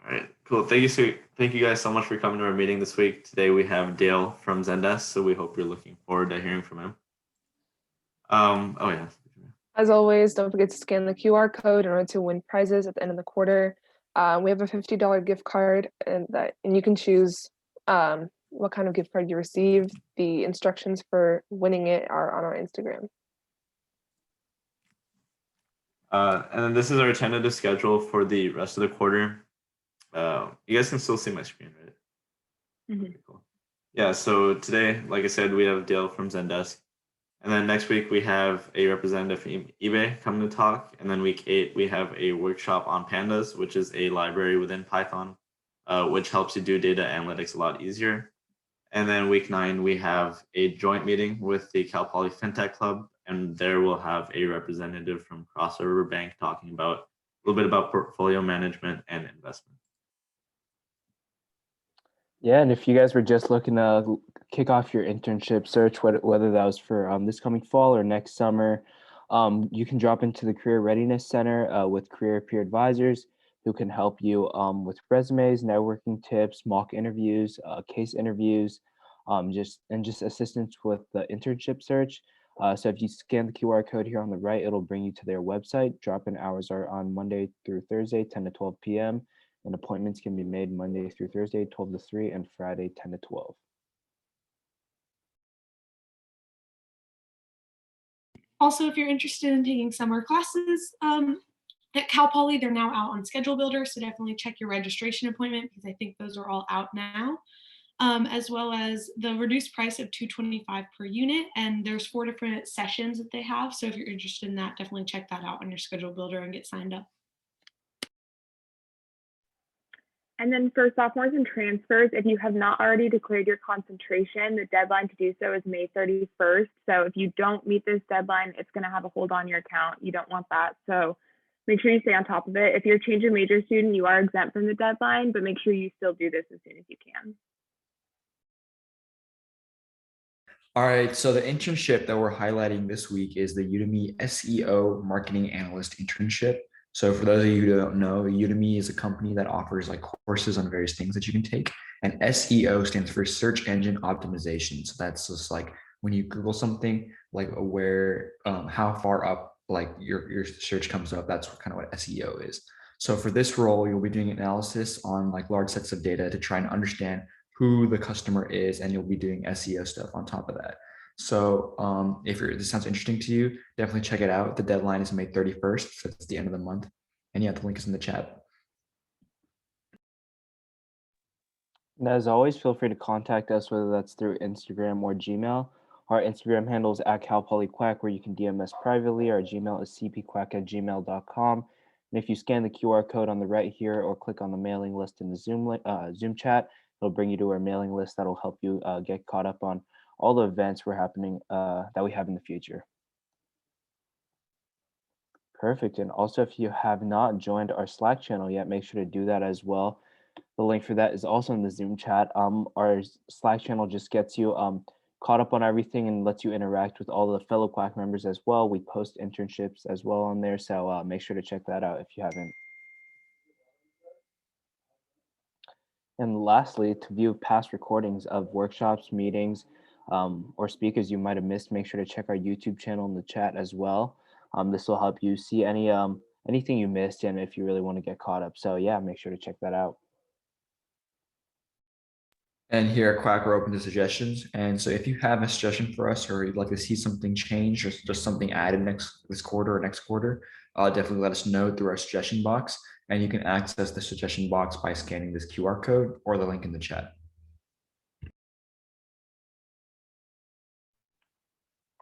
All right, cool. Thank you guys so much for coming to our meeting this week. Today we have Dale from Zendesk, so we hope you're looking forward to hearing from him. Oh yeah. As always, don't forget to scan the QR code in order to win prizes at the end of the quarter. We have a $50 gift card, and you can choose what kind of gift card you receive. The instructions for winning it are on our Instagram. And then this is our tentative schedule for the rest of the quarter. You guys can still see my screen, right? Mm-hmm. Cool. Yeah, so today, like I said, we have Dale from Zendesk. And then next week, we have a representative from eBay coming to talk. And then week 8, we have a workshop on Pandas, which is a library within Python, which helps you do data analytics a lot easier. And then week 9, we have a joint meeting with the Cal Poly FinTech Club. And there we'll have a representative from Cross River Bank talking about a little bit about portfolio management and investment. Yeah, and if you guys were just looking to kick off your internship search, whether that was for this coming fall or next summer, you can drop into the Career Readiness Center with career peer advisors who can help you with resumes, networking tips, mock interviews, case interviews, just assistance with the internship search. So if you scan the QR code here on the right, it'll bring you to their website. Drop-in hours are on Monday through Thursday, 10 to 12 p.m. And appointments can be made Monday through Thursday, 12 to 3, and Friday, 10 to 12. Also, if you're interested in taking summer classes at Cal Poly, they're now out on Schedule Builder, so definitely check your registration appointment because I think those are all out now, as well as the reduced price of $225 per unit, and there's 4 different sessions that they have, so if you're interested in that, definitely check that out on your Schedule Builder and get signed up. And then for sophomores and transfers, if you have not already declared your concentration, the deadline to do so is May 31st. So if you don't meet this deadline, it's going to have a hold on your account. You don't want that. So make sure you stay on top of it. If you're a change in major student, you are exempt from the deadline, but make sure you still do this as soon as you can. All right, so the internship that we're highlighting this week is the Udemy SEO Marketing Analyst internship. So for those of you who don't know, Udemy is a company that offers like courses on various things that you can take. And SEO stands for search engine optimization. So that's just like when you Google something, like where, how far up like your search comes up, that's kind of what SEO is. So for this role, you'll be doing analysis on like large sets of data to try and understand who the customer is, and you'll be doing SEO stuff on top of that. So if this sounds interesting to you, definitely check it out. The deadline is May 31st, so it's the end of the month. And yeah, the link is in the chat. And as always, feel free to contact us, whether that's through Instagram or Gmail. Our Instagram handle is @CalPolyQuack, where you can DM us privately. Our Gmail is cpquack@gmail.com. And if you scan the QR code on the right here or click on the mailing list in the Zoom chat, it'll bring you to our mailing list that'll help you get caught up on all the events that we have in the future. Perfect. And also, if you have not joined our Slack channel yet, make sure to do that as well. The link for that is also in the Zoom chat. Our Slack channel just gets you caught up on everything and lets you interact with all the fellow Quack members as well. We post internships as well on there, so make sure to check that out if you haven't. And lastly, to view past recordings of workshops, meetings, or speakers you might have missed, make sure to check our YouTube channel in the chat as well. This will help you see anything you missed, and if you really want to get caught up. So yeah, make sure to check that out. And here at Quack, we're open to suggestions. And so if you have a suggestion for us, or you'd like to see something change, or just something added this quarter or next quarter, definitely let us know through our suggestion box. And you can access the suggestion box by scanning this QR code or the link in the chat.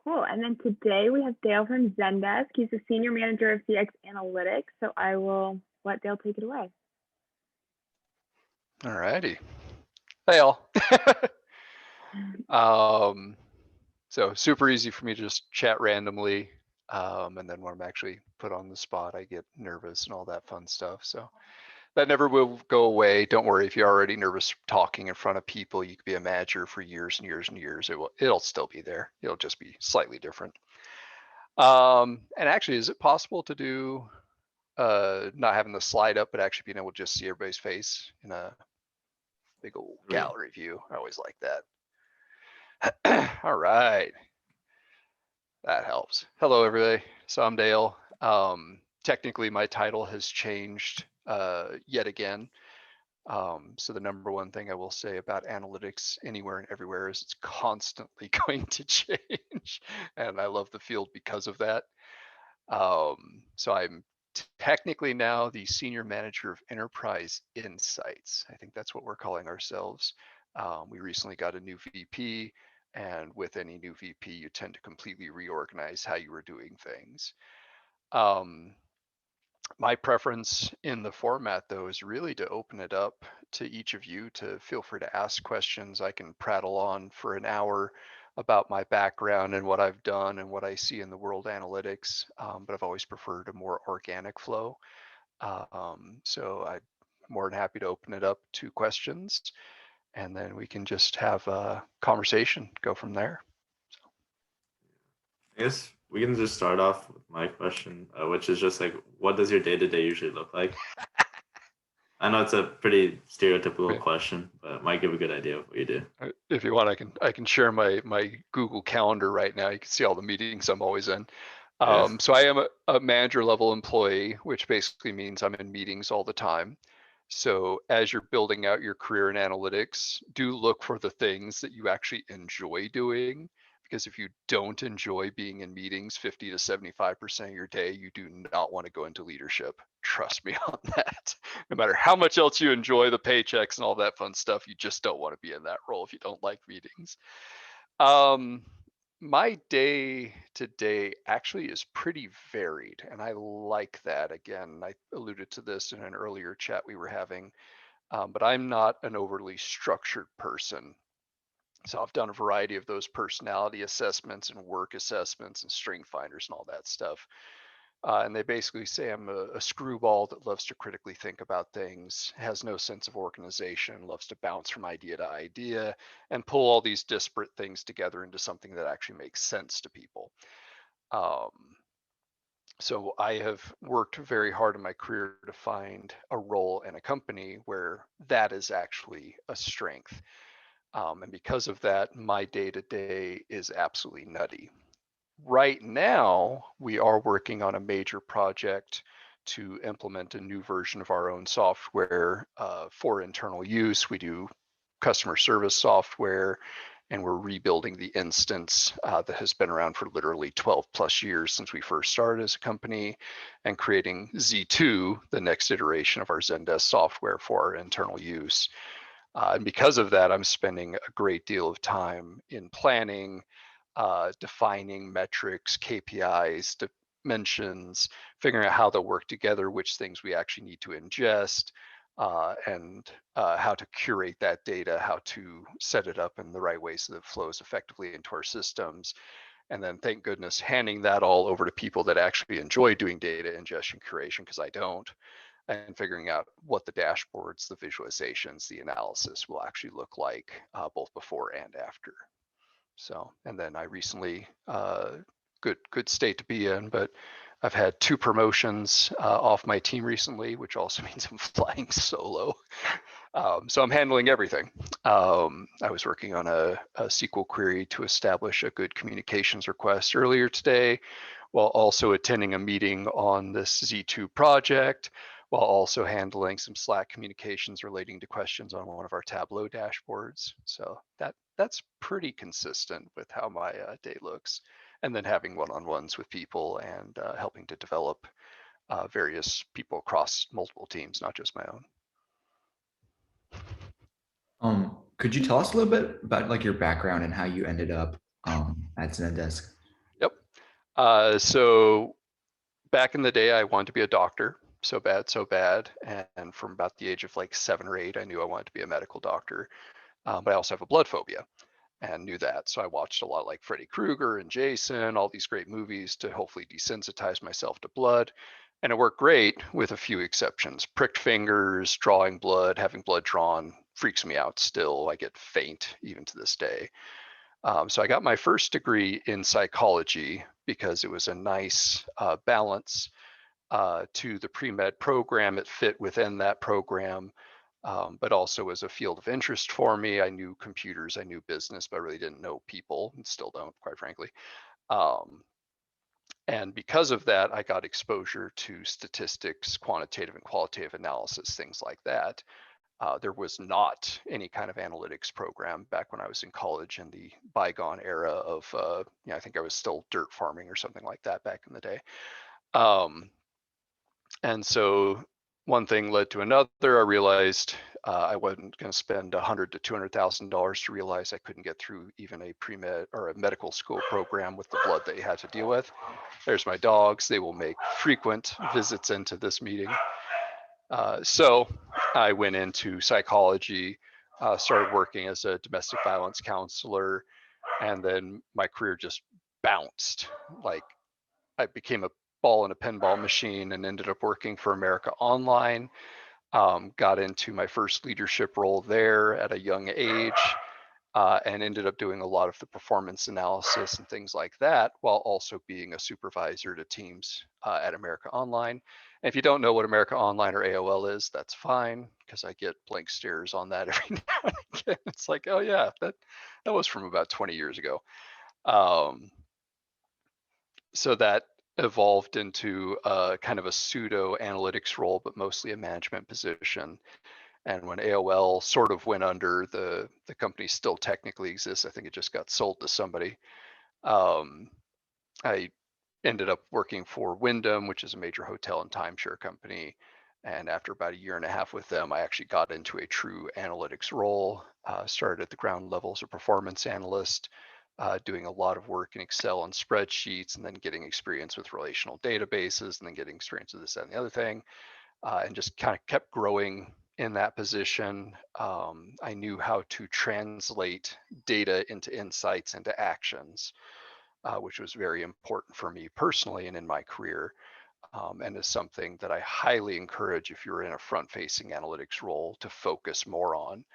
Cool. And then today we have Dale from Zendesk. He's the Senior Manager of CX Analytics. So I will let Dale take it away. All righty. Hey all. So super easy for me to just chat randomly. And then when I'm actually put on the spot, I get nervous and all that fun stuff. So that never will go away. Don't worry if you're already nervous talking in front of people. You could be a manager for years and years and years. It'll still be there. It'll just be slightly different. And actually, is it possible to do not having the slide up, but actually being able to just see everybody's face in a big old Right. gallery view. I always like that. All right. That helps. Hello, everybody. So I'm Dale. Technically, my title has changed yet again. So the number one thing I will say about analytics anywhere and everywhere is it's constantly going to change. And I love the field because of that. So I'm technically now the Senior Manager of Enterprise Insights. I think that's what we're calling ourselves. We recently got a new VP, and with any new VP, you tend to completely reorganize how you were doing things. My preference in the format, though, is really to open it up to each of you to feel free to ask questions. I can prattle on for an hour about my background and what I've done and what I see in the world analytics, but I've always preferred a more organic flow. So I'm more than happy to open it up to questions, and then we can just have a conversation, go from there. I guess we can just start off with my question, which is just like, what does your day-to-day usually look like? I know it's a pretty stereotypical Okay. question, but it might give a good idea of what you do. If you want, I can share my Google Calendar right now. You can see all the meetings I'm always in. Yes. So I am a manager level employee, which basically means I'm in meetings all the time. So as you're building out your career in analytics, do look for the things that you actually enjoy doing. Because if you don't enjoy being in meetings 50 to 75% of your day, you do not want to go into leadership. Trust me on that. No matter how much else you enjoy the paychecks and all that fun stuff, you just don't want to be in that role if you don't like meetings. My day to day actually is pretty varied, and I like that. Again, I alluded to this in an earlier chat we were having, but I'm not an overly structured person. So I've done a variety of those personality assessments and work assessments and strength finders and all that stuff. And they basically say I'm a screwball that loves to critically think about things, has no sense of organization, loves to bounce from idea to idea, and pull all these disparate things together into something that actually makes sense to people. So I have worked very hard in my career to find a role in a company where that is actually a strength. And because of that, my day-to-day is absolutely nutty. Right now, we are working on a major project to implement a new version of our own software for internal use. We do customer service software, and we're rebuilding the instance that has been around for literally 12 plus years since we first started as a company, and creating Z2, the next iteration of our Zendesk software for our internal use. And because of that, I'm spending a great deal of time in planning, defining metrics, KPIs, dimensions, figuring out how they'll work together, which things we actually need to ingest, and how to curate that data, how to set it up in the right way so that it flows effectively into our systems. And then, thank goodness, handing that all over to people that actually enjoy doing data ingestion curation, because I don't, and figuring out what the dashboards, the visualizations, the analysis will actually look like both before and after. So, and then I recently, good state to be in, but I've had 2 promotions off my team recently, which also means I'm flying solo. So I'm handling everything. I was working on a SQL query to establish a good communications request earlier today, while also attending a meeting on this Z2 project, while also handling some Slack communications relating to questions on one of our Tableau dashboards. So that's pretty consistent with how my day looks. And then having one-on-ones with people and helping to develop various people across multiple teams, not just my own. Could you tell us a little bit about like your background and how you ended up at Zendesk? Yep. So back in the day, I wanted to be a doctor. So bad. And from about the age of like 7 or 8, I knew I wanted to be a medical doctor. But I also have a blood phobia and knew that. So I watched a lot like Freddy Krueger and Jason, all these great movies to hopefully desensitize myself to blood. And it worked great with a few exceptions. Pricked fingers, drawing blood, having blood drawn freaks me out still. I get faint even to this day. So I got my first degree in psychology because it was a nice balance to the pre-med program. It fit within that program, but also was a field of interest for me. I knew computers, I knew business, but I really didn't know people, and still don't, quite frankly. And because of that, I got exposure to statistics, quantitative and qualitative analysis, things like that. There was not any kind of analytics program back when I was in college in the bygone era of, I think I was still dirt farming or something like that back in the day. And so one thing led to another. I realized I wasn't going to spend $100,000 to $200,000 to realize I couldn't get through even a pre-med or a medical school program with the blood that you had to deal with. There's my dogs. They will make frequent visits into this meeting. So I went into psychology, started working as a domestic violence counselor, and then my career just bounced. Like, I became a ball in a pinball machine and ended up working for America Online. Got into my first leadership role there at a young age, and ended up doing a lot of the performance analysis and things like that, while also being a supervisor to teams at America Online. And if you don't know what America Online or AOL is, that's fine, because I get blank stares on that every now and again. It's like, oh yeah, that was from about 20 years ago. So that evolved into kind of a pseudo analytics role, but mostly a management position. And when AOL sort of went under, the company still technically exists. I think it just got sold to somebody. I ended up working for Wyndham, which is a major hotel and timeshare company. And after about a year and a half with them, I actually got into a true analytics role, started at the ground level as a performance analyst, doing a lot of work in Excel and spreadsheets, and then getting experience with relational databases, and then getting experience with this, that, and the other thing, and just kind of kept growing in that position. I knew how to translate data into insights, into actions, which was very important for me personally and in my career, and is something that I highly encourage if you're in a front-facing analytics role to focus more on.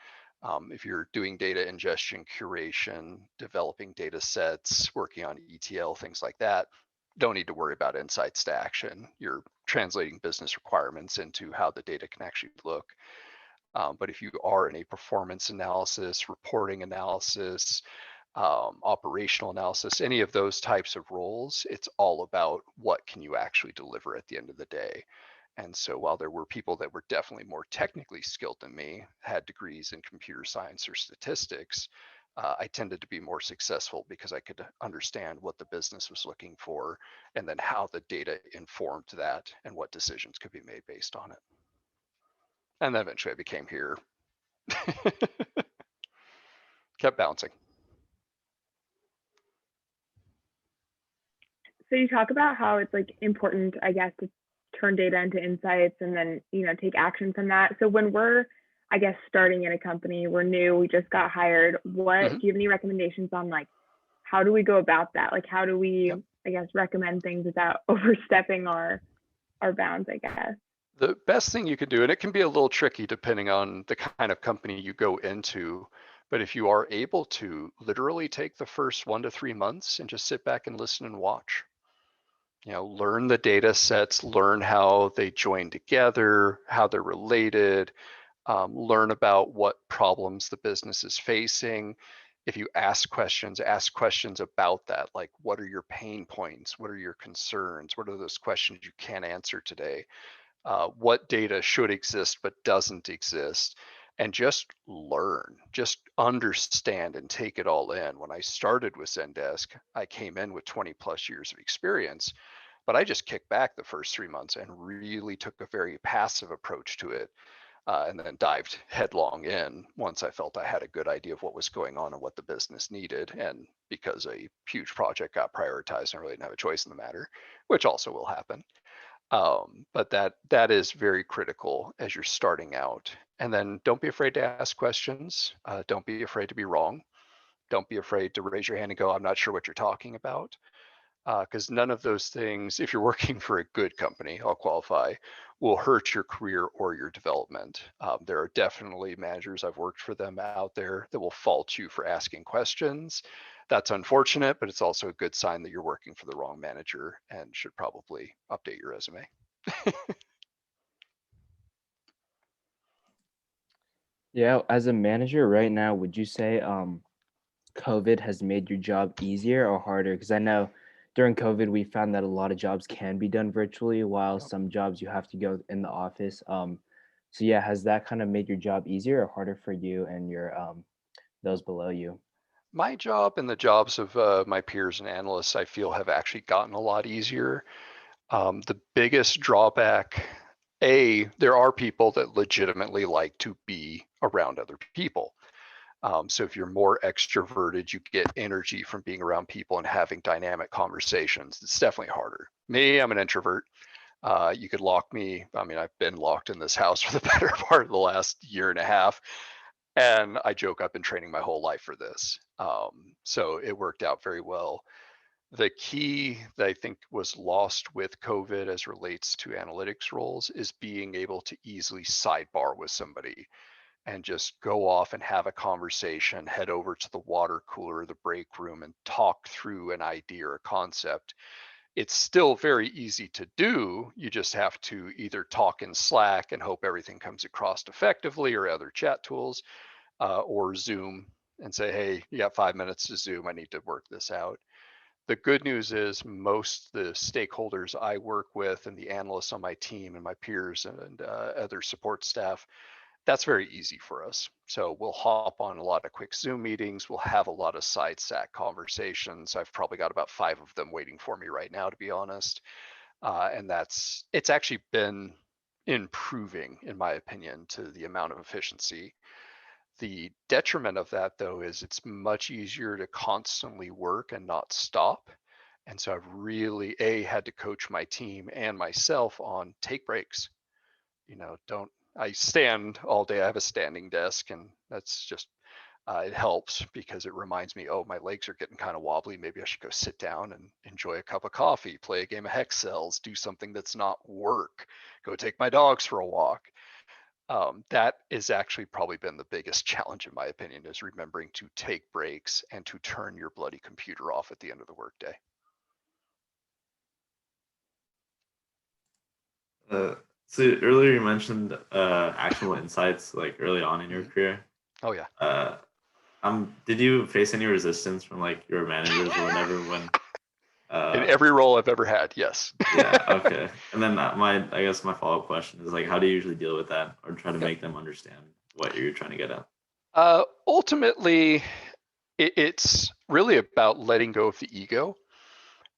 If you're doing data ingestion, curation, developing data sets, working on ETL, things like that, don't need to worry about insights to action. You're translating business requirements into how the data can actually look. But if you are in a performance analysis, reporting analysis, operational analysis, any of those types of roles, it's all about what can you actually deliver at the end of the day. And so while there were people that were definitely more technically skilled than me, had degrees in computer science or statistics, I tended to be more successful because I could understand what the business was looking for and then how the data informed that and what decisions could be made based on it. And then eventually I became here. Kept bouncing. So you talk about how it's like important, I guess, to turn data into insights and then, take action from that. So when we're, I guess, starting in a company, we're new, we just got hired, do you have any recommendations on like, how do we go about that? Like, how do we, I guess, recommend things without overstepping our bounds, I guess? The best thing you can do, and it can be a little tricky depending on the kind of company you go into, but if you are able to literally take the first 1 to 3 months and just sit back and listen and watch, learn the data sets, learn how they join together, how they're related, learn about what problems the business is facing. If you ask questions about that, like what are your pain points? What are your concerns? What are those questions you can't answer today? What data should exist but doesn't exist? And just learn, just understand and take it all in. When I started with Zendesk, I came in with 20 plus years of experience, but I just kicked back the first 3 months and really took a very passive approach to it. And then dived headlong in once I felt I had a good idea of what was going on and what the business needed. And because a huge project got prioritized, I really didn't have a choice in the matter, which also will happen. But that is very critical as you're starting out. And then don't be afraid to ask questions. Don't be afraid to be wrong. Don't be afraid to raise your hand and go, I'm not sure what you're talking about. Because none of those things, if you're working for a good company, I'll qualify, will hurt your career or your development. There are definitely managers, I've worked for them out there, that will fault you for asking questions. That's unfortunate, but it's also a good sign that you're working for the wrong manager and should probably update your resume. Yeah, as a manager right now, would you say COVID has made your job easier or harder? Because I know during COVID we found that a lot of jobs can be done virtually, while Yep. some jobs you have to go in the office. So yeah, has that kind of made your job easier or harder for you and your those below you? My job and the jobs of my peers and analysts, I feel, have actually gotten a lot easier. The biggest drawback, there are people that legitimately like to be around other people. So if you're more extroverted, you get energy from being around people and having dynamic conversations. It's definitely harder. Me, I'm an introvert. You could lock me. I mean, I've been locked in this house for the better part of the last year and a half. And I joke, I've been training my whole life for this. So it worked out very well. The key that I think was lost with COVID as relates to analytics roles is being able to easily sidebar with somebody and just go off and have a conversation, head over to the water cooler, the break room, and talk through an idea or a concept. It's still very easy to do. You just have to either talk in Slack and hope everything comes across effectively, or other chat tools, or Zoom and say, hey, you got 5 minutes to Zoom. I need to work this out. The good news is most the stakeholders I work with and the analysts on my team and my peers and other support staff, that's very easy for us. So we'll hop on a lot of quick Zoom meetings. We'll have a lot of side stack conversations. I've probably got about 5 of them waiting for me right now, to be honest. And it's actually been improving, in my opinion, to the amount of efficiency. The detriment of that, though, is it's much easier to constantly work and not stop. And so I've really, had to coach my team and myself on take breaks. Don't, I stand all day. I have a standing desk, and that's just, it helps because it reminds me, oh, my legs are getting kind of wobbly. Maybe I should go sit down and enjoy a cup of coffee, play a game of hex cells, do something that's not work, go take my dogs for a walk. That has actually probably been the biggest challenge, in my opinion, is remembering to take breaks and to turn your bloody computer off at the end of the workday. So earlier you mentioned actionable insights like early on in your career. Oh yeah. Did you face any resistance from like your managers or whatever when? In every role I've ever had, yes. Yeah. Okay. And then I guess my follow-up question is like, how do you usually deal with that or try to Yep. make them understand what you're trying to get at? Ultimately, it's really about letting go of the ego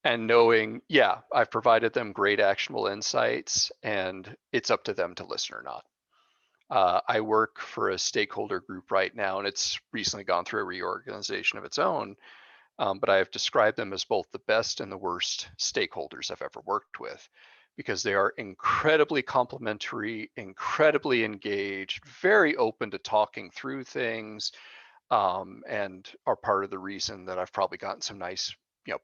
and knowing, yeah, I've provided them great actionable insights and it's up to them to listen or not. I work for a stakeholder group right now, and it's recently gone through a reorganization of its own. But I have described them as both the best and the worst stakeholders I've ever worked with, because they are incredibly complimentary, incredibly engaged, very open to talking through things, and are part of the reason that I've probably gotten some nice,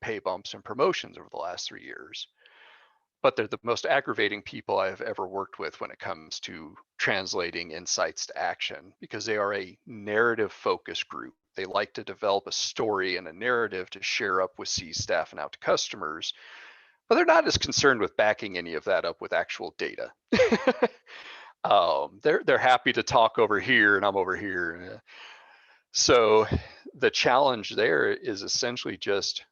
pay bumps and promotions over the last 3 years. But they're the most aggravating people I've ever worked with when it comes to translating insights to action, because they are a narrative focused group. They like to develop a story and a narrative to share up with C staff and out to customers, but they're not as concerned with backing any of that up with actual data. They're happy to talk over here and I'm over here. So the challenge there is essentially just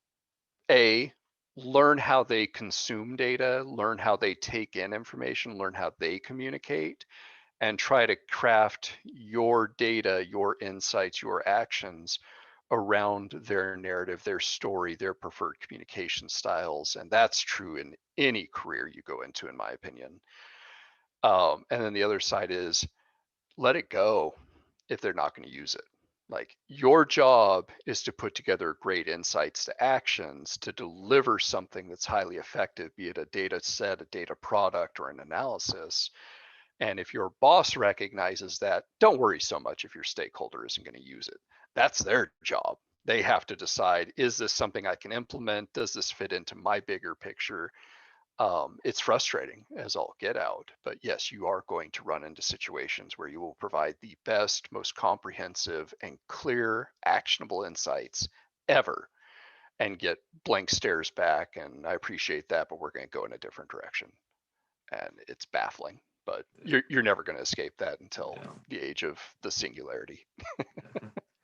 learn how they consume data, learn how they take in information, learn how they communicate, and try to craft your data, your insights, your actions around their narrative, their story, their preferred communication styles. And that's true in any career you go into, in my opinion. And then the other side is let it go if they're not going to use it. Like, your job is to put together great insights to actions to deliver something that's highly effective, be it a data set, a data product, or an analysis. And if your boss recognizes that, don't worry so much if your stakeholder isn't going to use it. That's their job. They have to decide, is this something I can implement? Does this fit into my bigger picture? It's frustrating as all get out, but yes, you are going to run into situations where you will provide the best, most comprehensive and clear, actionable insights ever and get blank stares back. And I appreciate that, but we're going to go in a different direction. and it's baffling. But you're never going to escape that until the age of the singularity.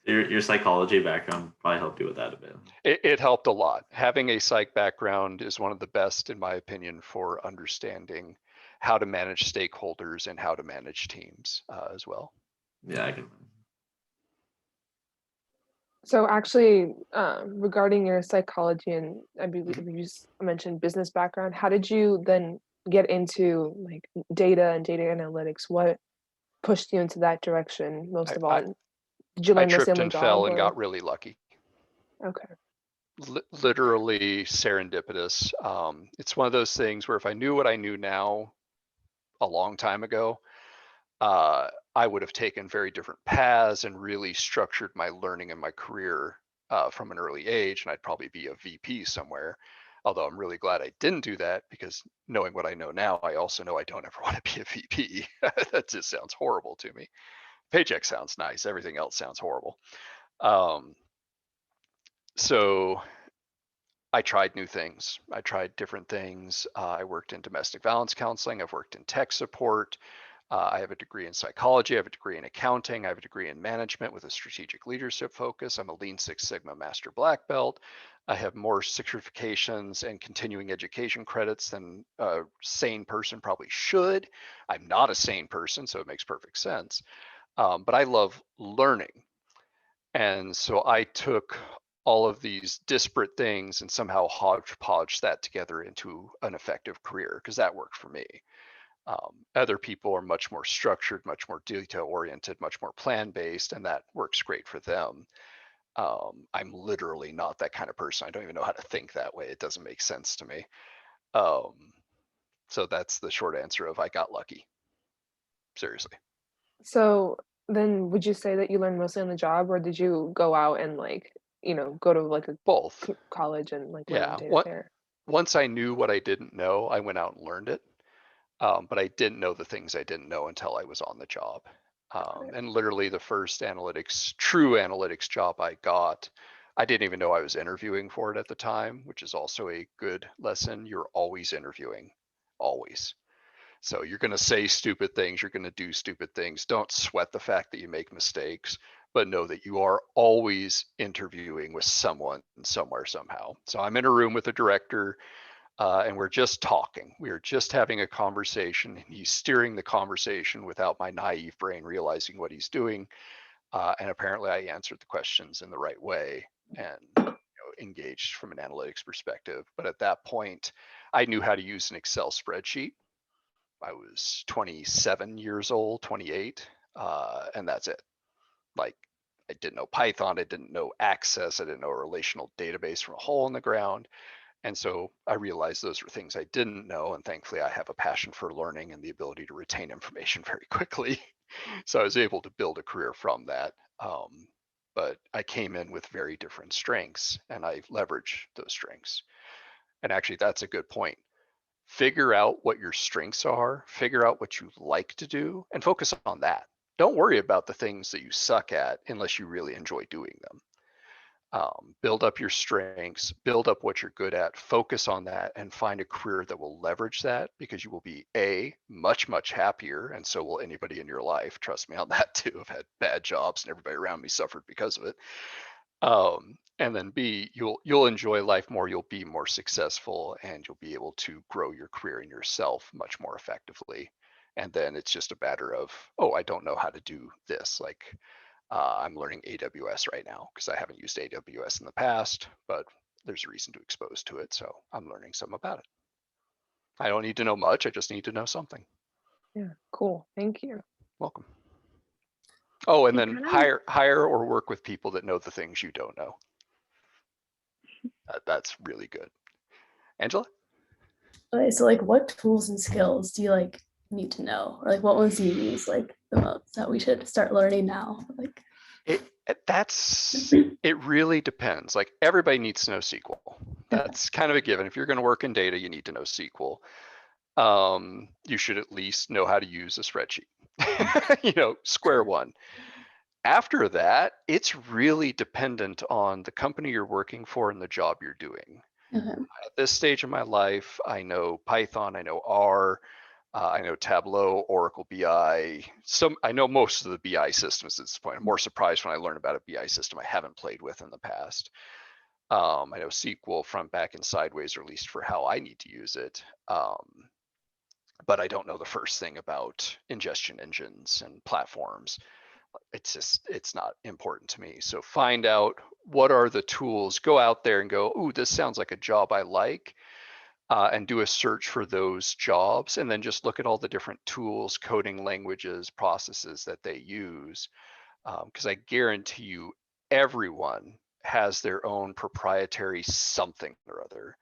Your psychology background probably helped you with that a bit. It helped a lot. Having a psych background is one of the best, in my opinion, for understanding how to manage stakeholders and how to manage teams as well. Yeah, I can. So actually, regarding your psychology and I believe you just mentioned business background, how did you then get into like data and data analytics? What pushed you into that direction most of all? Did you I learn mostly on tripped the and job? fell and Or? got really lucky. Okay. Literally serendipitous. It's one of those things where if I knew what I knew now a long time ago, I would have taken very different paths and really structured my learning and my career from an early age, and I'd probably be a VP somewhere. Although I'm really glad I didn't do that, because knowing what I know now, I also know I don't ever want to be a VP. That just sounds horrible to me. Paycheck sounds nice. Everything else sounds horrible. So I tried new things. I tried different things. I worked in domestic violence counseling. I've worked in tech support. I have a degree in psychology. I have a degree in accounting. I have a degree in management with a strategic leadership focus. I'm a Lean Six Sigma Master Black Belt. I have more certifications and continuing education credits than a sane person probably should. I'm not a sane person, so it makes perfect sense. But I love learning. And so I took all of these disparate things and somehow hodgepodge that together into an effective career, because that worked for me. Other people are much more structured, much more detail oriented, much more plan based, and that works great for them. I'm literally not that kind of person. I don't even know how to think that way. It doesn't make sense to me. So that's the short answer of I got lucky. Seriously. So then would you say that you learned mostly on the job, or did you go out and like, go to like a Both. college and like learn Yeah. data there? Once I knew what I didn't know, I went out and learned it. But I didn't know the things I didn't know until I was on the job. And literally the first true analytics job I got, I didn't even know I was interviewing for it at the time, which is also a good lesson. You're always interviewing, always. So you're going to say stupid things. You're going to do stupid things. Don't sweat the fact that you make mistakes, but know that you are always interviewing with someone somewhere, somehow. So I'm in a room with a director. And we're just talking. We are just having a conversation. And he's steering the conversation without my naive brain realizing what he's doing. And apparently I answered the questions in the right way and engaged from an analytics perspective. But at that point, I knew how to use an Excel spreadsheet. I was 27 years old, 28, and that's it. Like, I didn't know Python. I didn't know Access. I didn't know a relational database from a hole in the ground. And so I realized those were things I didn't know. And thankfully, I have a passion for learning and the ability to retain information very quickly. So I was able to build a career from that. But I came in with very different strengths, and I leverage those strengths. And actually, that's a good point. Figure out what your strengths are, figure out what you like to do, and focus on that. Don't worry about the things that you suck at unless you really enjoy doing them. Build up your strengths, build up what you're good at, focus on that, and find a career that will leverage that, because you will be much, much happier, and so will anybody in your life. Trust me on that too. I've had bad jobs and everybody around me suffered because of it. And then B, you'll enjoy life more, you'll be more successful, and you'll be able to grow your career and yourself much more effectively. And then it's just a matter of, oh, I don't know how to do this. Like, I'm learning AWS right now because I haven't used AWS in the past, but there's a reason to expose to it. So I'm learning some about it. I don't need to know much. I just need to know something. Yeah, cool. Thank you. Welcome. Oh, and then hire or work with people that know the things you don't know. That's really good. Angela? Okay, so like what tools and skills do you like need to know, or like what ones do you use like the most that we should start learning now? Like it really depends. Like, everybody needs to know SQL. That's kind of a given. If you're going to work in data, you need to know SQL. You should at least know how to use a spreadsheet. Square one. After that, it's really dependent on the company you're working for and the job you're doing. Okay. At this stage of my life, I know Python, I know R, I know Tableau, Oracle BI, I know most of the BI systems at this point. I'm more surprised when I learn about a BI system I haven't played with in the past. I know SQL front, back, and sideways, or at least for how I need to use it. But I don't know the first thing about ingestion engines and platforms. It's not important to me. So find out what are the tools, go out there and go, ooh, this sounds like a job I like. And do a search for those jobs, and then just look at all the different tools, coding languages, processes that they use. Because I guarantee you, everyone has their own proprietary something or other.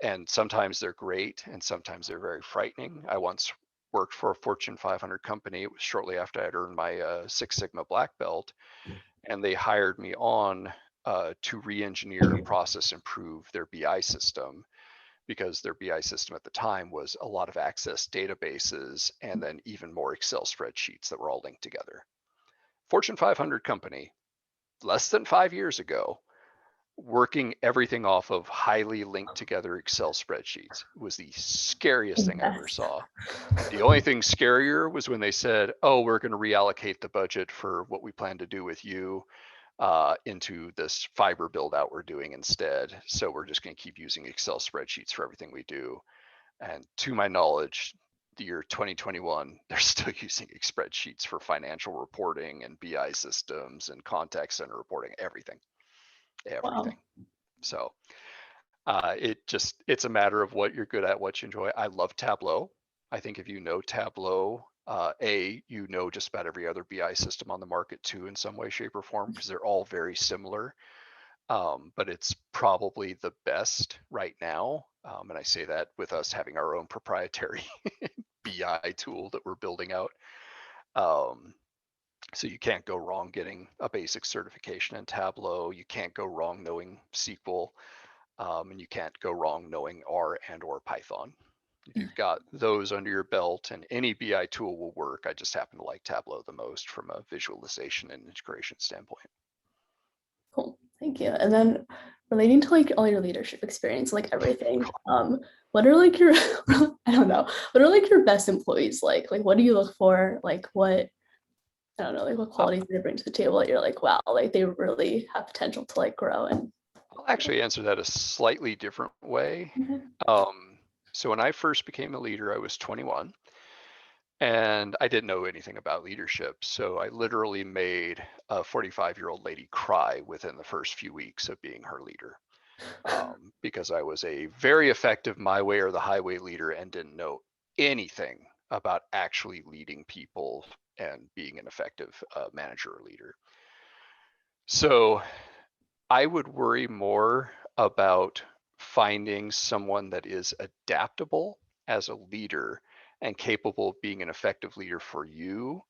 And sometimes they're great, and sometimes they're very frightening. I once worked for a Fortune 500 company. It was shortly after I had earned my Six Sigma black belt, and they hired me on to re-engineer and process improve their BI system, because their BI system at the time was a lot of Access databases and then even more Excel spreadsheets that were all linked together. Fortune 500 company, less than 5 years ago, working everything off of highly linked together Excel spreadsheets. It was the scariest thing I ever saw. The only thing scarier was when they said, oh, we're going to reallocate the budget for what we plan to do with you into this fiber build out we're doing instead. So we're just going to keep using Excel spreadsheets for everything we do. And to my knowledge, the year 2021, they're still using spreadsheets for financial reporting and BI systems and contact center reporting, everything. Wow. So it's a matter of what you're good at, what you enjoy. I love Tableau. I think if you know Tableau, you know just about every other BI system on the market too, in some way, shape, or form, because they're all very similar. But it's probably the best right now. And I say that with us having our own proprietary BI tool that we're building out. So you can't go wrong getting a basic certification in Tableau. You can't go wrong knowing SQL. And you can't go wrong knowing R and or Python. If you've got those under your belt, and any BI tool will work. I just happen to like Tableau the most from a visualization and integration standpoint. Cool, thank you. And then relating to like all your leadership experience, like everything, what are like your, I don't know, what are like your best employees like? Like, what do you look for? Like what, I don't know, like what qualities they bring to the table that you're like, wow, like they really have potential to like grow? And I'll actually answer that a slightly different way. So when I first became a leader, I was 21. And I didn't know anything about leadership. So I literally made a 45-year-old lady cry within the first few weeks of being her leader, because I was a very effective my way or the highway leader and didn't know anything about actually leading people and being an effective manager or leader. So I would worry more about finding someone that is adaptable as a leader and capable of being an effective leader for you,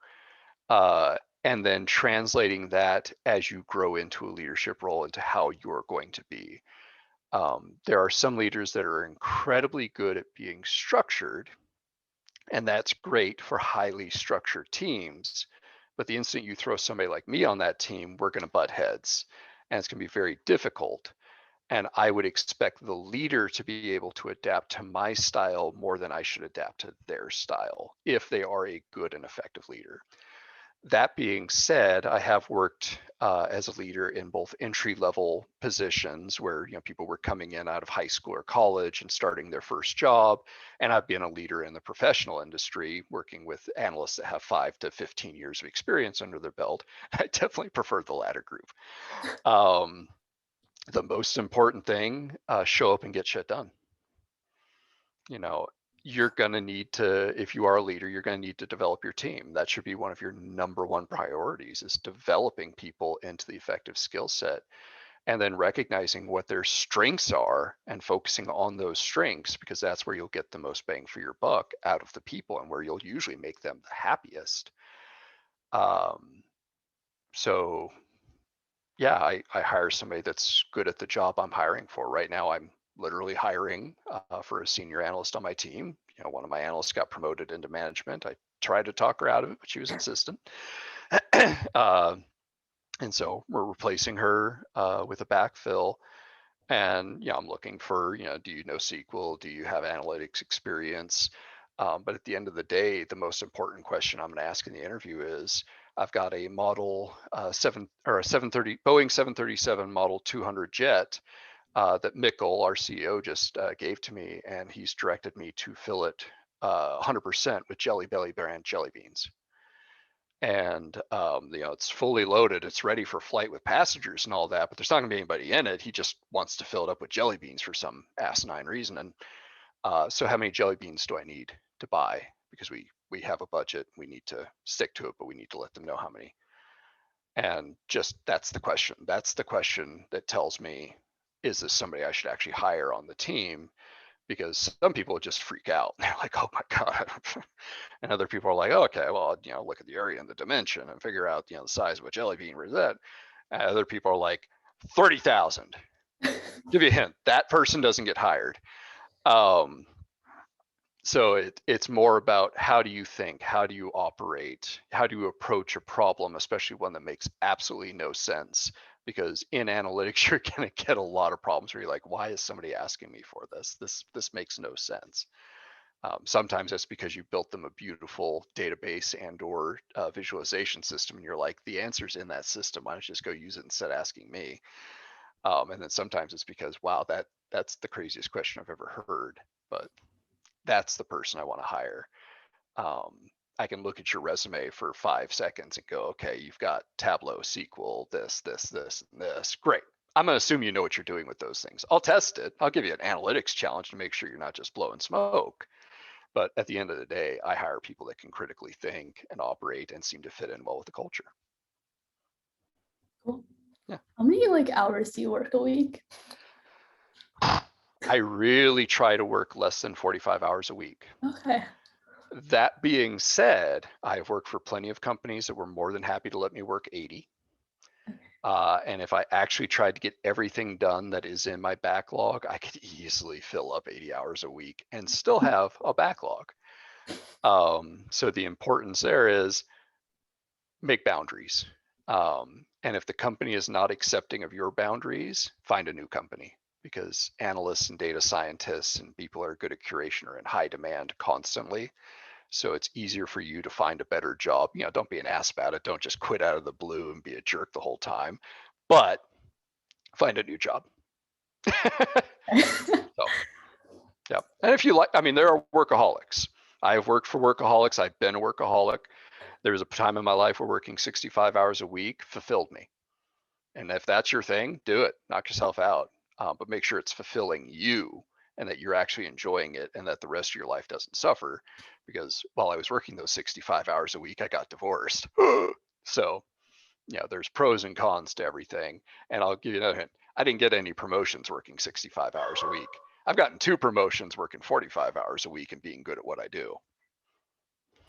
and then translating that as you grow into a leadership role into how you're going to be. There are some leaders that are incredibly good at being structured, and that's great for highly structured teams. But the instant you throw somebody like me on that team, we're going to butt heads, and it's going to be very difficult. And I would expect the leader to be able to adapt to my style more than I should adapt to their style if they are a good and effective leader. That being said, I have worked as a leader in both entry-level positions where people were coming in out of high school or college and starting their first job, and I've been a leader in the professional industry, working with analysts that have 5 to 15 years of experience under their belt. I definitely prefer the latter group. The most important thing, show up and get shit done. You're going to need to, if you are a leader, you're going to need to develop your team. That should be one of your number one priorities, is developing people into the effective skill set, and then recognizing what their strengths are and focusing on those strengths, because that's where you'll get the most bang for your buck out of the people and where you'll usually make them the happiest. So yeah, I hire somebody that's good at the job I'm hiring for. Right now, I'm literally hiring for a senior analyst on my team. One of my analysts got promoted into management. I tried to talk her out of it, but she was insistent. And so we're replacing her with a backfill. And I'm looking for, do you know SQL? Do you have analytics experience? But at the end of the day, the most important question I'm going to ask in the interview is, I've got a model 730 Boeing 737 Model 200 jet that Mikkel, our CEO, just gave to me, and he's directed me to fill it 100% with Jelly Belly brand jelly beans. And it's fully loaded, it's ready for flight with passengers and all that, but there's not going to be anybody in it. He just wants to fill it up with jelly beans for some asinine reason. And so how many jelly beans do I need to buy? Because we have a budget, we need to stick to it, but we need to let them know how many. And just that's the question. That's the question that tells me, is this somebody I should actually hire on the team? Because some people just freak out. They're like, oh my God. And other people are like, oh, okay, well, look at the area and the dimension and figure out, the size of a jelly bean. Where's that? And other people are like, 30,000. Give you a hint, that person doesn't get hired. So it's more about, how do you think, how do you operate, how do you approach a problem, especially one that makes absolutely no sense? Because in analytics, you're going to get a lot of problems where you're like, why is somebody asking me for this? This makes no sense. Sometimes that's because you built them a beautiful database and or visualization system, and you're like, the answer's in that system. Why don't you just go use it instead of asking me? And then sometimes it's because, wow, that's the craziest question I've ever heard. But that's the person I want to hire. I can look at your resume for 5 seconds and go, okay, you've got Tableau, SQL, this, and this. Great. I'm going to assume you know what you're doing with those things. I'll test it. I'll give you an analytics challenge to make sure you're not just blowing smoke. But at the end of the day, I hire people that can critically think and operate and seem to fit in well with the culture. Cool. Yeah. How many hours do you work a week? I really try to work less than 45 hours a week. Okay. That being said, I've worked for plenty of companies that were more than happy to let me work 80. And if I actually tried to get everything done that is in my backlog, I could easily fill up 80 hours a week and still have a backlog. So the importance there is, make boundaries. And if the company is not accepting of your boundaries, find a new company, because analysts and data scientists and people that are good at curation are in high demand constantly. So it's easier for you to find a better job. Don't be an ass about it. Don't just quit out of the blue and be a jerk the whole time, but find a new job. So, yeah. And if you like, there are workaholics. I've worked for workaholics. I've been a workaholic. There was a time in my life where working 65 hours a week fulfilled me. And if that's your thing, do it. Knock yourself out. But make sure it's fulfilling you and that you're actually enjoying it and that the rest of your life doesn't suffer. Because while I was working those 65 hours a week, I got divorced. So, there's pros and cons to everything. And I'll give you another hint. I didn't get any promotions working 65 hours a week. I've gotten 2 promotions working 45 hours a week and being good at what I do.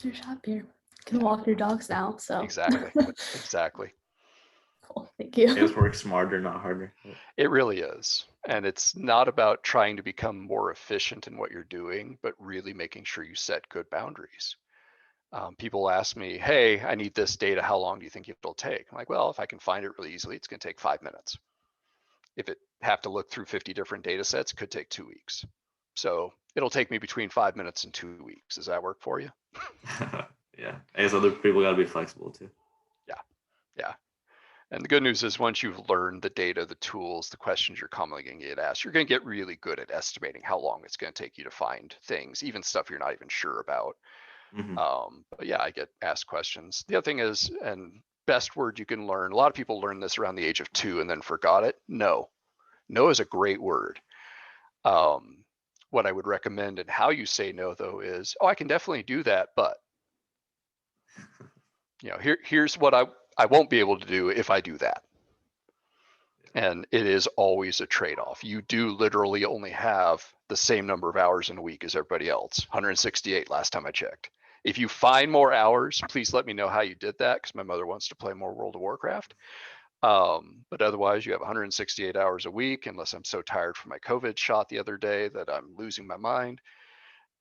You're happier. You can walk your dogs now. So Exactly. Exactly. Cool. Thank you. Just work smarter, not harder. It really is. And it's not about trying to become more efficient in what you're doing, but really making sure you set good boundaries. People ask me, hey, I need this data. How long do you think it'll take? I'm like, well, if I can find it really easily, it's going to take 5 minutes. If it have to look through 50 different data sets, it could take 2 weeks. So it'll take me between 5 minutes and 2 weeks. Does that work for you? Yeah. I guess other people got to be flexible too. Yeah. And the good news is, once you've learned the data, the tools, the questions you're commonly going to get asked, you're going to get really good at estimating how long it's going to take you to find things, even stuff you're not even sure about. Mm-hmm. But yeah, I get asked questions. The other thing is, and best word you can learn, a lot of people learn this around the age of 2 and then forgot it. No is a great word. What I would recommend and how you say no, though, is, I can definitely do that, but here's what I won't be able to do if I do that. And it is always a trade-off. You do literally only have the same number of hours in a week as everybody else, 168 last time I checked. If you find more hours, please let me know how you did that, because my mother wants to play more World of Warcraft. But otherwise, you have 168 hours a week, unless I'm so tired from my COVID shot the other day that I'm losing my mind.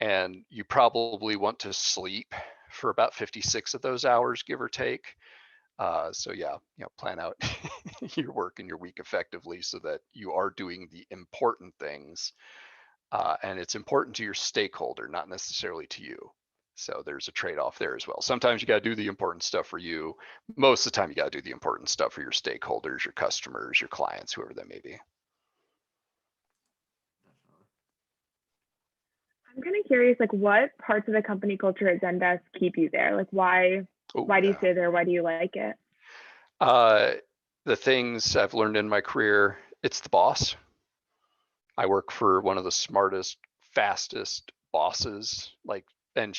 And you probably want to sleep for about 56 of those hours, give or take. So yeah, plan out your work and your week effectively so that you are doing the important things And it's important to your stakeholder, not necessarily to you. So there's a trade-off there as well. Sometimes you got to do the important stuff for you. Most of the time, you got to do the important stuff for your stakeholders, your customers, your clients, whoever that may be. I'm kind of curious, like what parts of the company culture at Zendesk keep you there? Like why do you stay there? Why do you like it? The things I've learned in my career, it's the boss. I work for one of the smartest, fastest bosses, and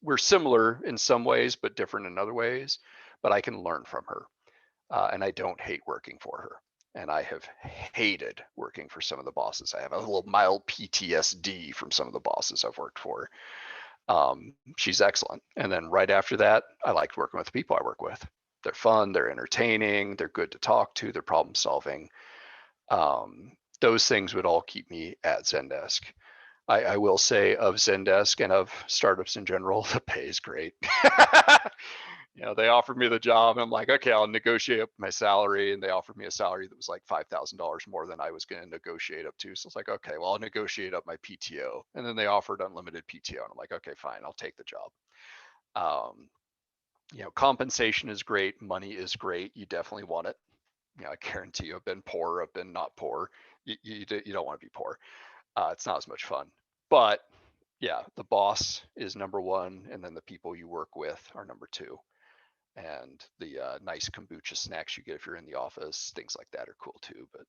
we're similar in some ways, but different in other ways, but I can learn from her. And I don't hate working for her. And I have hated working for some of the bosses. I have a little mild PTSD from some of the bosses I've worked for. She's excellent. And then right after that, I liked working with the people I work with. They're fun, they're entertaining, they're good to talk to, they're problem solving. Those things would all keep me at Zendesk. I will say of Zendesk and of startups in general, the pay is great. They offered me the job and I'm like, okay, I'll negotiate up my salary. And they offered me a salary that was like $5,000 more than I was going to negotiate up to. So it's like, okay, well, I'll negotiate up my PTO. And then they offered unlimited PTO. And I'm like, okay, fine, I'll take the job. Compensation is great. Money is great. You definitely want it. I guarantee you, I've been poor, I've been not poor. You don't want to be poor. It's not as much fun. But yeah, the boss is number one. And then the people you work with are number two. And the nice kombucha snacks you get if you're in the office, things like that are cool too. But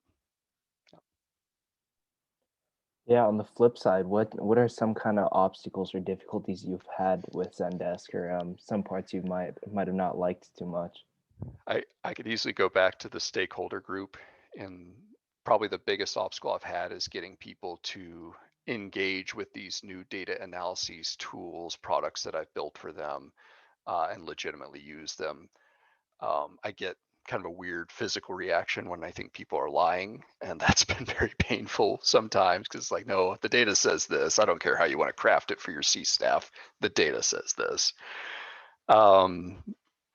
Yeah, on the flip side, what are some kind of obstacles or difficulties you've had with Zendesk, or some parts you might have not liked too much? I could easily go back to the stakeholder group, and probably the biggest obstacle I've had is getting people to engage with these new data analyses tools, products that I've built for them, and legitimately use them. I get kind of a weird physical reaction when I think people are lying, and that's been very painful sometimes because it's like, no, the data says this. I don't care how you want to craft it for your C staff. The data says this.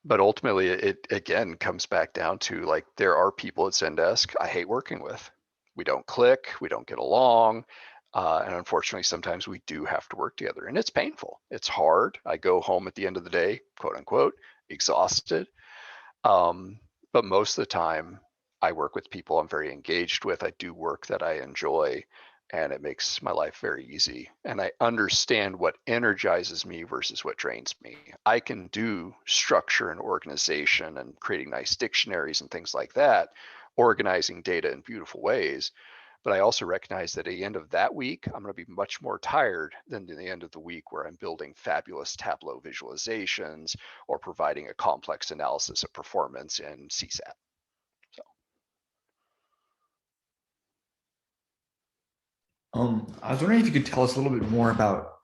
But ultimately, it again comes back down to like, there are people at Zendesk I hate working with. We don't click, we don't get along. And unfortunately, sometimes we do have to work together, and it's painful. It's hard. I go home at the end of the day, quote unquote, exhausted. But most of the time, I work with people I'm very engaged with. I do work that I enjoy, and it makes my life very easy. And I understand what energizes me versus what drains me. I can do structure and organization and creating nice dictionaries and things like that, organizing data in beautiful ways. But I also recognize that at the end of that week, I'm going to be much more tired than the end of the week where I'm building fabulous Tableau visualizations or providing a complex analysis of performance in CSAT. I was wondering if you could tell us a little bit more about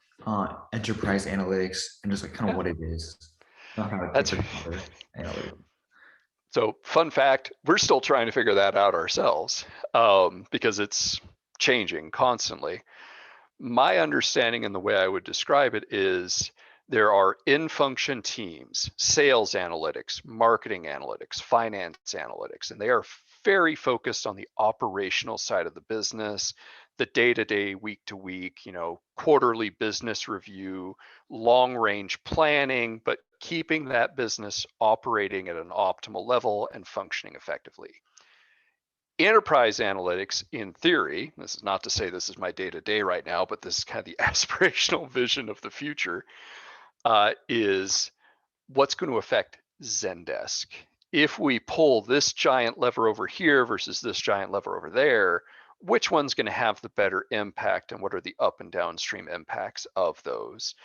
enterprise analytics and just like kind of what it is. That's so fun fact, we're still trying to figure that out ourselves because it's changing constantly. My understanding and the way I would describe it is there are in-function teams, sales analytics, marketing analytics, finance analytics, and they are very focused on the operational side of the business, the day-to-day, week-to-week, quarterly business review, long-range planning, but keeping that business operating at an optimal level and functioning effectively. Enterprise analytics, in theory, this is not to say this is my day-to-day right now, but this is kind of the aspirational vision of the future, is what's going to affect Zendesk. If we pull this giant lever over here versus this giant lever over there, which one's going to have the better impact, and what are the up and downstream impacts of those?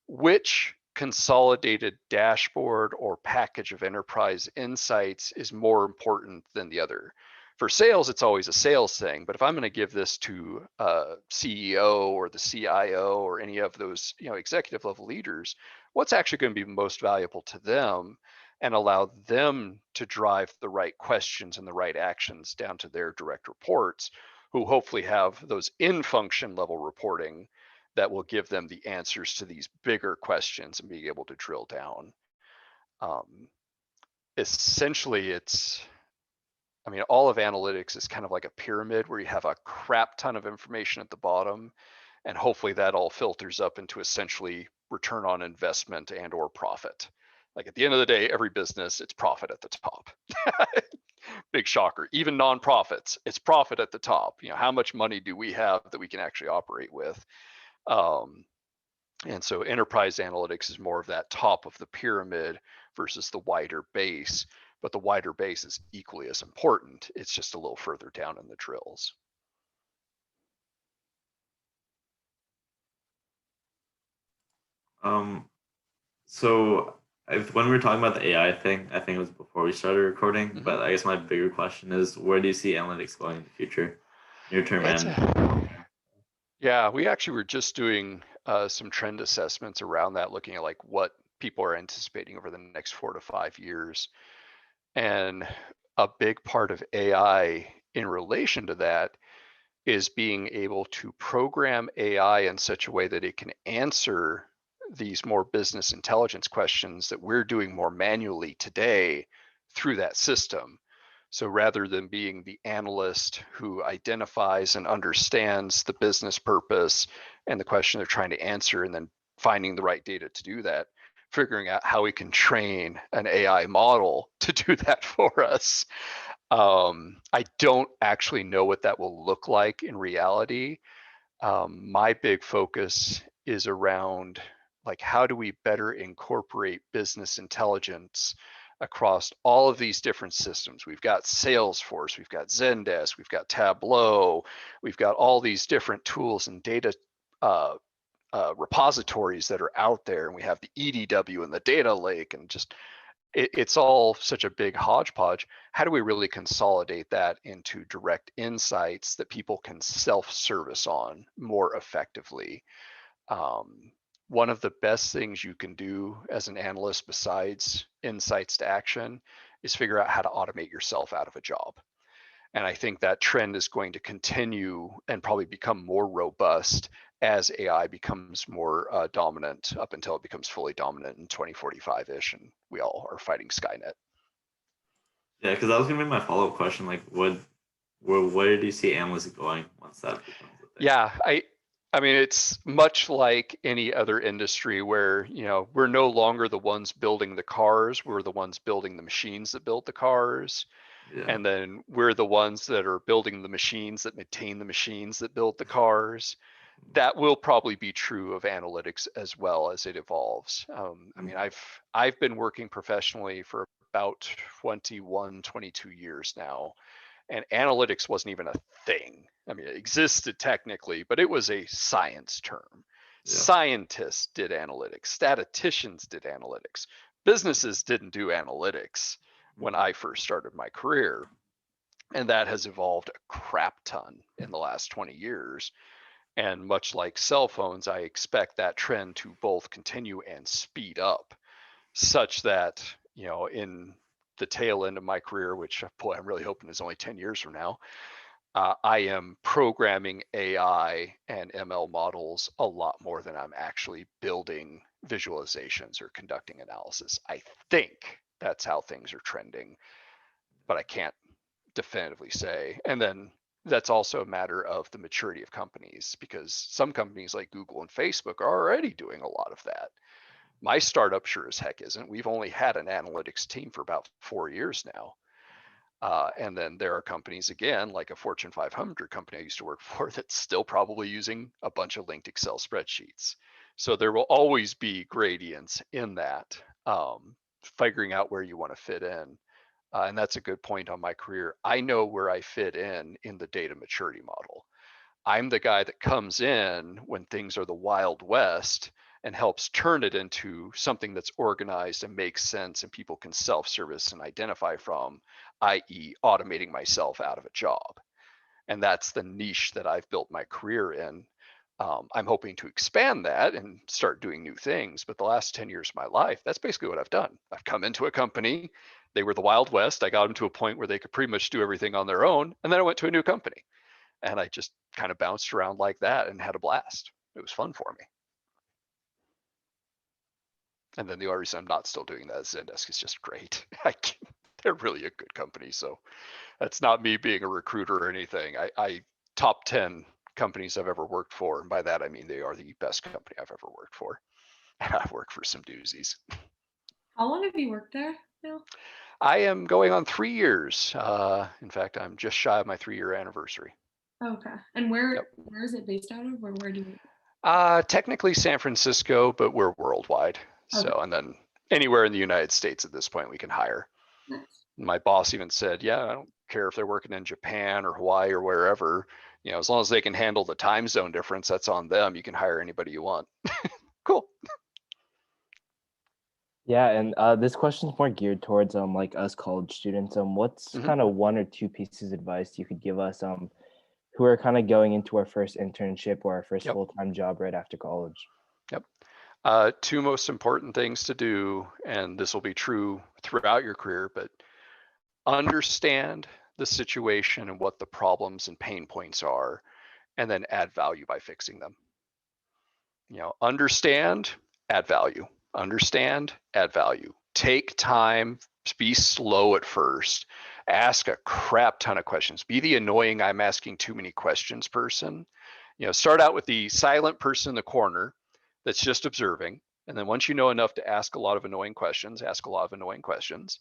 Which consolidated dashboard or package of enterprise insights is more important than the other? For sales, it's always a sales thing, but if I'm going to give this to a CEO or the CIO or any of those executive level leaders, what's actually going to be most valuable to them and allow them to drive the right questions and the right actions down to their direct reports, who hopefully have those in-function level reporting that will give them the answers to these bigger questions and being able to drill down. Essentially, it's I mean, all of analytics is kind of like a pyramid where you have a crap ton of information at the bottom, and hopefully that all filters up into essentially return on investment and or profit. Like at the end of the day, every business, it's profit at the top. Big shocker. Even nonprofits, it's profit at the top. You know, how much money do we have that we can actually operate with? And so enterprise analytics is more of that top of the pyramid versus the wider base, but the wider base is equally as important. It's just a little further down in the drills. So when we were talking about the AI thing, I think it was before we started recording, but I guess my bigger question is, where do you see analytics going in the future, near term and yeah, we actually were just doing some trend assessments around that, looking at like what people are anticipating over the next 4 to 5 years. And a big part of AI in relation to that is being able to program AI in such a way that it can answer these more business intelligence questions that we're doing more manually today through that system. So rather than being the analyst who identifies and understands the business purpose and the question they're trying to answer, and then finding the right data to do that, figuring out how we can train an AI model to do that for us. I don't actually know what that will look like in reality. My big focus is around like, how do we better incorporate business intelligence across all of these different systems? We've got Salesforce, we've got Zendesk, we've got Tableau, we've got all these different tools and data repositories that are out there, and we have the EDW and the data lake, and just it's all such a big hodgepodge. How do we really consolidate that into direct insights that people can self-service on more effectively? One of the best things you can do as an analyst, besides insights to action, is figure out how to automate yourself out of a job. And I think that trend is going to continue and probably become more robust as AI becomes more dominant, up until it becomes fully dominant in 2045-ish, and we all are fighting Skynet. Yeah, because that was gonna be my follow-up question. Like, where do you see analysts going once that becomes a thing? Yeah, I mean, it's much like any other industry where, you know, we're no longer the ones building the cars, we're the ones building the machines that build the cars. Yeah. And then we're the ones that are building the machines that maintain the machines that build the cars. That will probably be true of analytics as well as it evolves. I mean, I've been working professionally for about 21, 22 years now, and analytics wasn't even a thing. I mean, it existed technically, but it was a science term. Yeah. Scientists did analytics, statisticians did analytics. Businesses didn't do analytics when I first started my career. And that has evolved a crap ton in the last 20 years. And much like cell phones, I expect that trend to both continue and speed up, such that, you know, in the tail end of my career, which, boy, I'm really hoping is only 10 years from now, I am programming AI and ML models a lot more than I'm actually building visualizations or conducting analysis. I think that's how things are trending, but I can't definitively say. And then that's also a matter of the maturity of companies, because some companies like Google and Facebook are already doing a lot of that. My startup sure as heck isn't. We've only had an analytics team for about 4 years now. And then there are companies, again, like a Fortune 500 company I used to work for, that's still probably using a bunch of linked Excel spreadsheets. So there will always be gradients in that, figuring out where you want to fit in. And that's a good point on my career. I know where I fit in the data maturity model. I'm the guy that comes in when things are the Wild West and helps turn it into something that's organized and makes sense and people can self-service and identify from, i.e. automating myself out of a job. And that's the niche that I've built my career in. I'm hoping to expand that and start doing new things, but the last 10 years of my life, that's basically what I've done. I've come into a company, they were the Wild West, I got them to a point where they could pretty much do everything on their own, and then I went to a new company. And I just kind of bounced around like that and had a blast. It was fun for me. And then the only reason I'm not still doing that is Zendesk is just great. they're really a good company. So that's not me being a recruiter or anything. I top 10 companies I've ever worked for. And by that, I mean, they are the best company I've ever worked for. And I've worked for some doozies. How long have you worked there now? I am going on 3 years. In fact, I'm just shy of my 3-year anniversary. Okay. And where is it based out of, or where do you? Technically San Francisco, but we're worldwide. Okay. So, and then anywhere in the United States at this point we can hire. Nice. My boss even said, yeah, I don't care if they're working in Japan or Hawaii or wherever, you know, as long as they can handle the time zone difference, that's on them. You can hire anybody you want. Cool. Yeah, and this question is more geared towards like us college students. What's kind of 1 or 2 pieces of advice you could give us who are kind of going into our first internship or our first full-time job right after college? Yep. 2 most important things to do, and this will be true throughout your career, but understand the situation and what the problems and pain points are, and then add value by fixing them. You know, understand, add value. Understand, add value. Take time, be slow at first. Ask a crap ton of questions. Be the annoying I'm asking too many questions person. You know, start out with the silent person in the corner that's just observing. And then once you know enough to ask a lot of annoying questions, ask a lot of annoying questions.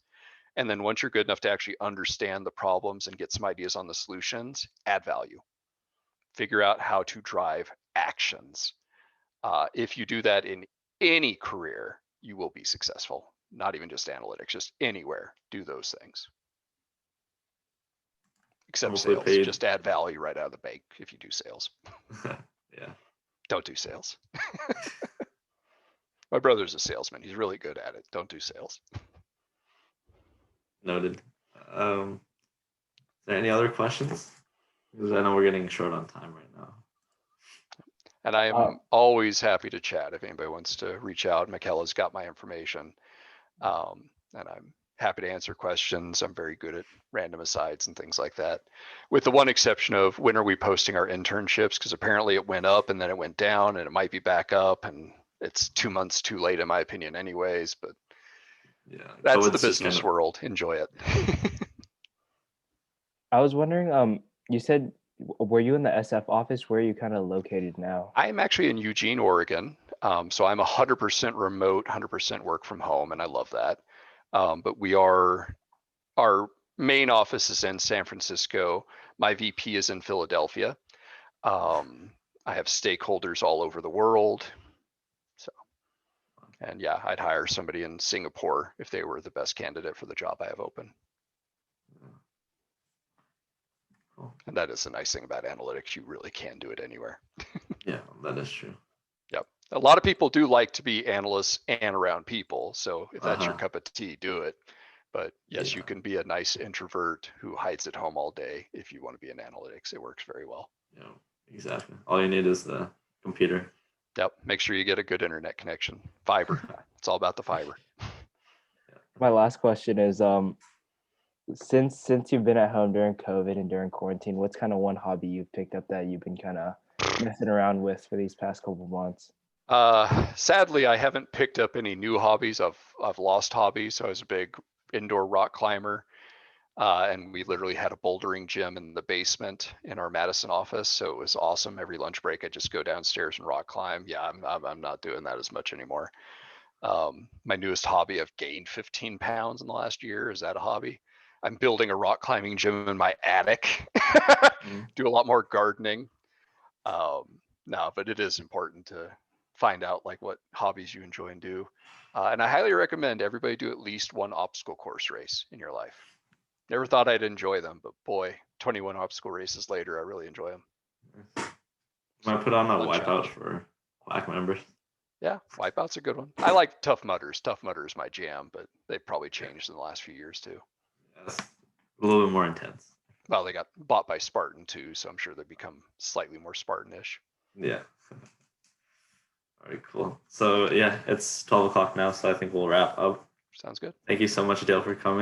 And then once you're good enough to actually understand the problems and get some ideas on the solutions, add value. Figure out how to drive actions. If you do that in any career, you will be successful. Not even just analytics, just anywhere. Do those things. Except Hopefully sales. paid. Just add value right out of the bank if you do sales. Yeah. Don't do sales. My brother's a salesman. He's really good at it. Don't do sales. Noted. Is there any other questions? Because I know we're getting short on time right now. And I am always happy to chat if anybody wants to reach out. Michaela's got my information. And I'm happy to answer questions. I'm very good at random asides and things like that. With the one exception of when are we posting our internships? Because apparently it went up and then it went down and it might be back up. And it's 2 months too late in my opinion anyways. But yeah, that's the business world. Enjoy it. I was wondering, you said, were you in the SF office? Where are you kind of located now? I am actually in Eugene, Oregon. So I'm 100% remote, 100% work from home, and I love that. But our main office is in San Francisco. My VP is in Philadelphia. I have stakeholders all over the world. So, and yeah, I'd hire somebody in Singapore if they were the best candidate for the job I have open. Cool. And that is the nice thing about analytics. You really can do it anywhere. Yeah, that is true. Yep. A lot of people do like to be analysts and around people. So if that's your cup of tea, do it. But yes, you can be a nice introvert who hides at home all day if you want to be in analytics. It works very well. Yeah, exactly. All you need is the computer. Yep. Make sure you get a good internet connection. Fiber. It's all about the fiber. My last question is, since you've been at home during COVID and during quarantine, what's kind of one hobby you've picked up that you've been kind of messing around with for these past couple months? Sadly, I haven't picked up any new hobbies. I've lost hobbies. So I was a big indoor rock climber. And we literally had a bouldering gym in the basement in our Madison office. So it was awesome. Every lunch break, I just go downstairs and rock climb. Yeah, I'm not doing that as much anymore. My newest hobby, I've gained 15 pounds in the last year. Is that a hobby? I'm building a rock climbing gym in my attic. Do a lot more gardening. No, but it is important to find out like what hobbies you enjoy and do. And I highly recommend everybody do at least one obstacle course race in your life. Never thought I'd enjoy them, but boy, 21 obstacle races later, I really enjoy them. Might put on a wipeout for QUAC members. Yeah, wipeout's a good one. I like Tough Mudders. Tough Mudder is my jam, but they've probably changed in the last few years too. Yes, a little bit more intense. Well, they got bought by Spartan too, so I'm sure they've become slightly more Spartanish. Yeah. All right, cool. So yeah, it's 12 o'clock now, so I think we'll wrap up. Sounds good. Thank you so much, Dale, for coming.